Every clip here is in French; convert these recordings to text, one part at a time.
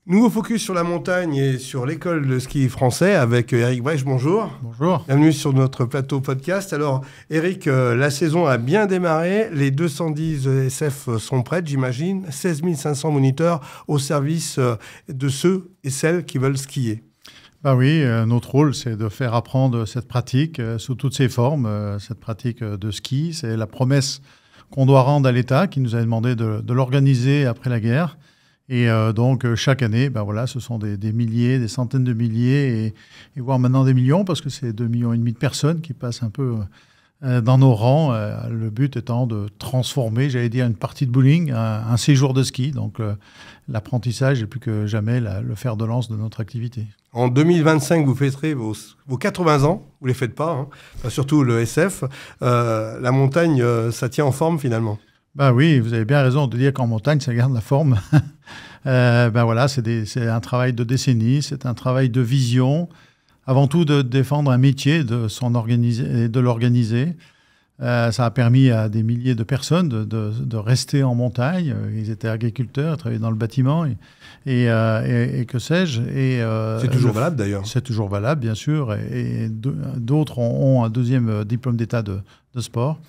Nouveau focus sur la montagne et sur l'école de ski français avec Éric Brech. Bonjour. Bonjour. Bienvenue sur notre plateau podcast. Alors, Éric, la saison a bien démarré. Les 210 SF sont prêtes, j'imagine. 16 500 moniteurs au service de ceux et celles qui veulent skier. Bah oui, notre rôle, c'est de faire apprendre cette pratique sous toutes ses formes. Cette pratique de ski, c'est la promesse qu'on doit rendre à l'État qui nous a demandé de l'organiser après la guerre. Et donc, chaque année, ce sont des milliers, des centaines de milliers, et voire maintenant des millions, parce que c'est 2,5 millions de personnes qui passent un peu dans nos rangs. Le but étant de transformer, j'allais dire, une partie de bowling, un séjour de ski. Donc, l'apprentissage est plus que jamais le fer de lance de notre activité. En 2025, vous fêterez vos 80 ans. Vous ne les faites pas, hein. Enfin, surtout le SF. La montagne, ça tient en forme finalement. Bah oui, vous avez bien raison de dire qu'en montagne, ça garde la forme. C'est un travail de décennies, c'est un travail de vision. Avant tout, de défendre un métier, de l'organiser. Ça a permis à des milliers de personnes de rester en montagne. Ils étaient agriculteurs, ils travaillaient dans le bâtiment et que sais-je. C'est toujours valable d'ailleurs. C'est toujours valable, bien sûr. Et d'autres ont un deuxième diplôme d'état de sport.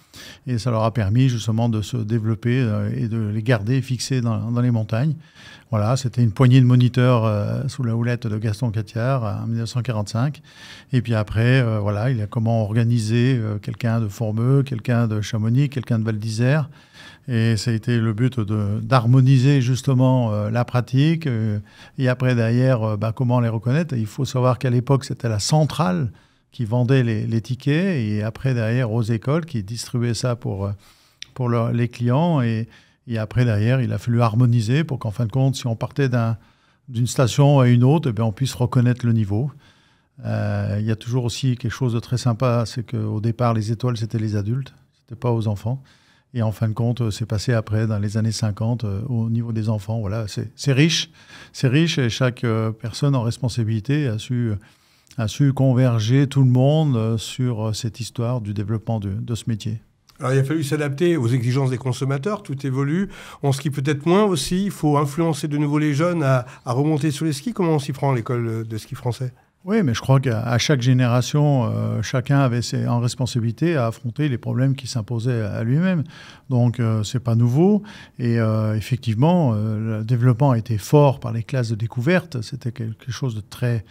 Et ça leur a permis justement de se développer et de les garder fixés dans les montagnes. Voilà, c'était une poignée de moniteurs sous la houlette de Gaston Catiard en 1945. Et puis après, il a comment organiser quelqu'un de Formeux, quelqu'un de Chamonix, quelqu'un de Val d'Isère. Et ça a été le but d'harmoniser justement la pratique. Et après, derrière, comment les reconnaître. Il faut savoir qu'à l'époque, c'était la centrale qui vendait les tickets. Et après, derrière, aux écoles qui distribuaient ça pour les clients. Et après, derrière, il a fallu harmoniser pour qu'en fin de compte, si on partait d'une station à une autre, on puisse reconnaître le niveau. Il y a toujours aussi quelque chose de très sympa, c'est qu'au départ, les étoiles, c'était les adultes, c'était pas aux enfants. Et en fin de compte, c'est passé après, dans les années 50, au niveau des enfants. Voilà, c'est riche, et chaque personne en responsabilité a su converger tout le monde sur cette histoire du développement de ce métier. Alors, il a fallu s'adapter aux exigences des consommateurs, tout évolue. On skie peut-être moins aussi, il faut influencer de nouveau les jeunes à remonter sur les skis. Comment on s'y prend à l'école de ski français ? Oui, mais je crois qu'à chaque génération, chacun avait en responsabilité à affronter les problèmes qui s'imposaient à lui-même. Donc, c'est pas nouveau. Et effectivement, le développement a été fort par les classes de découverte. C'était quelque chose de très,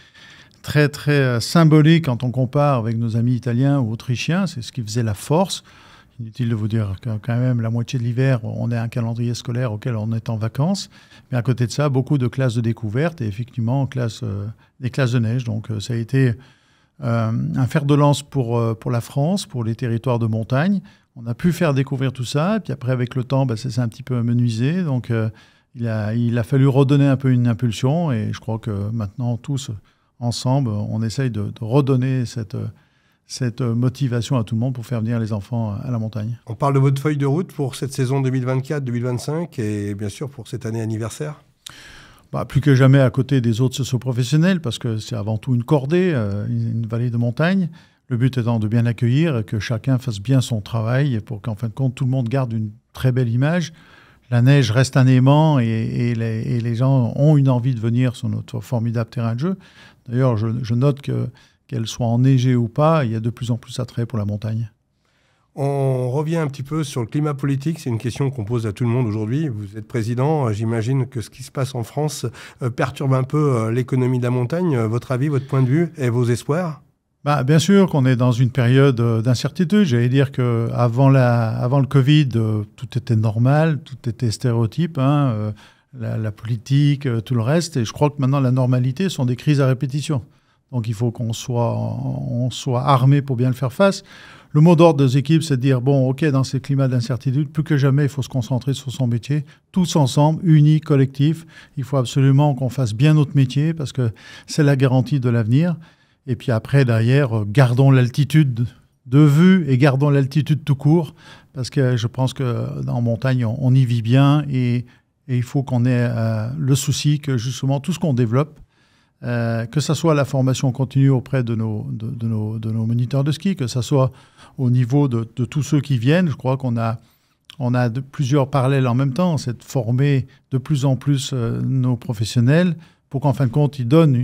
très, très symbolique quand on compare avec nos amis italiens ou autrichiens. C'est ce qui faisait la force. Inutile de vous dire que quand même la moitié de l'hiver, on a un calendrier scolaire auquel on est en vacances. Mais à côté de ça, beaucoup de classes de découverte et effectivement des classes de neige. Donc ça a été un fer de lance pour la France, pour les territoires de montagne. On a pu faire découvrir tout ça. Et puis après, avec le temps, ça s'est un petit peu amenuisé. Donc il a fallu redonner un peu une impulsion. Et je crois que maintenant, tous ensemble, on essaye de redonner cette motivation à tout le monde pour faire venir les enfants à la montagne. On parle de votre feuille de route pour cette saison 2024-2025 et bien sûr pour cette année anniversaire. Plus que jamais à côté des autres socio-professionnels parce que c'est avant tout une cordée, une vallée de montagne. Le but étant de bien accueillir et que chacun fasse bien son travail pour qu'en fin de compte, tout le monde garde une très belle image. La neige reste un aimant et les gens ont une envie de venir sur notre formidable terrain de jeu. D'ailleurs, je note qu'elle soit enneigée ou pas, il y a de plus en plus attrait pour la montagne. On revient un petit peu sur le climat politique. C'est une question qu'on pose à tout le monde aujourd'hui. Vous êtes président. J'imagine que ce qui se passe en France perturbe un peu l'économie de la montagne. Votre avis, votre point de vue et vos espoirs ? Bien sûr qu'on est dans une période d'incertitude. J'allais dire qu'avant le Covid, tout était normal, tout était stéréotype. La politique, tout le reste. Et je crois que maintenant, la normalité sont des crises à répétition. Donc, il faut qu'on soit armé pour bien le faire face. Le mot d'ordre des équipes, c'est de dire, dans ces climats d'incertitude, plus que jamais, il faut se concentrer sur son métier. Tous ensemble, unis, collectifs. Il faut absolument qu'on fasse bien notre métier parce que c'est la garantie de l'avenir. Et puis après, derrière, gardons l'altitude de vue et gardons l'altitude tout court parce que je pense qu'en montagne, on y vit bien et il faut qu'on ait le souci que justement tout ce qu'on développe, que ce soit la formation continue auprès de nos moniteurs de ski, que ce soit au niveau de tous ceux qui viennent. Je crois qu'on a plusieurs parallèles en même temps. C'est de former de plus en plus nos professionnels, pour qu'en fin de compte, il donne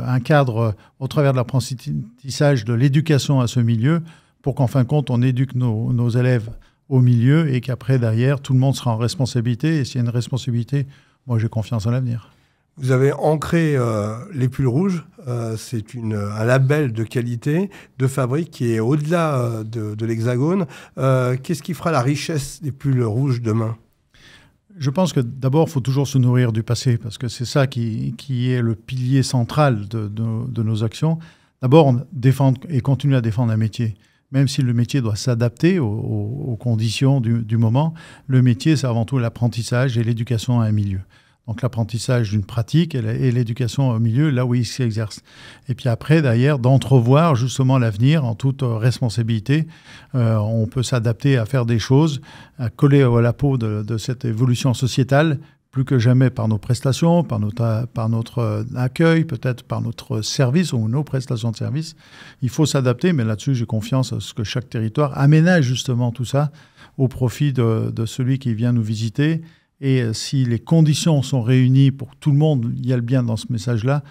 un cadre au travers de l'apprentissage de l'éducation à ce milieu, pour qu'en fin de compte, on éduque nos élèves au milieu et qu'après, derrière, tout le monde sera en responsabilité. Et s'il y a une responsabilité, moi, j'ai confiance en l'avenir. Vous avez ancré les pulls rouges. C'est un label de qualité, de fabrique qui est au-delà de l'Hexagone. Qu'est-ce qui fera la richesse des pulls rouges demain ? Je pense que d'abord, il faut toujours se nourrir du passé, parce que c'est ça qui est le pilier central de nos actions. D'abord, défendre et continuer à défendre un métier. Même si le métier doit s'adapter aux conditions du moment, le métier, c'est avant tout l'apprentissage et l'éducation à un milieu. Donc l'apprentissage d'une pratique et l'éducation au milieu, là où il s'exerce. Et puis après, derrière, d'entrevoir justement l'avenir en toute responsabilité. On peut s'adapter à faire des choses, à coller à la peau de cette évolution sociétale, plus que jamais par nos prestations, par notre accueil, peut-être par notre service ou nos prestations de service. Il faut s'adapter, mais là-dessus, j'ai confiance à ce que chaque territoire aménage justement tout ça au profit de celui qui vient nous visiter. Et si les conditions sont réunies pour que tout le monde y a le bien dans ce message-là,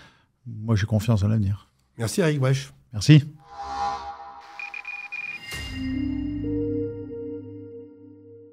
moi j'ai confiance en l'avenir. Merci Eric Brech. Merci.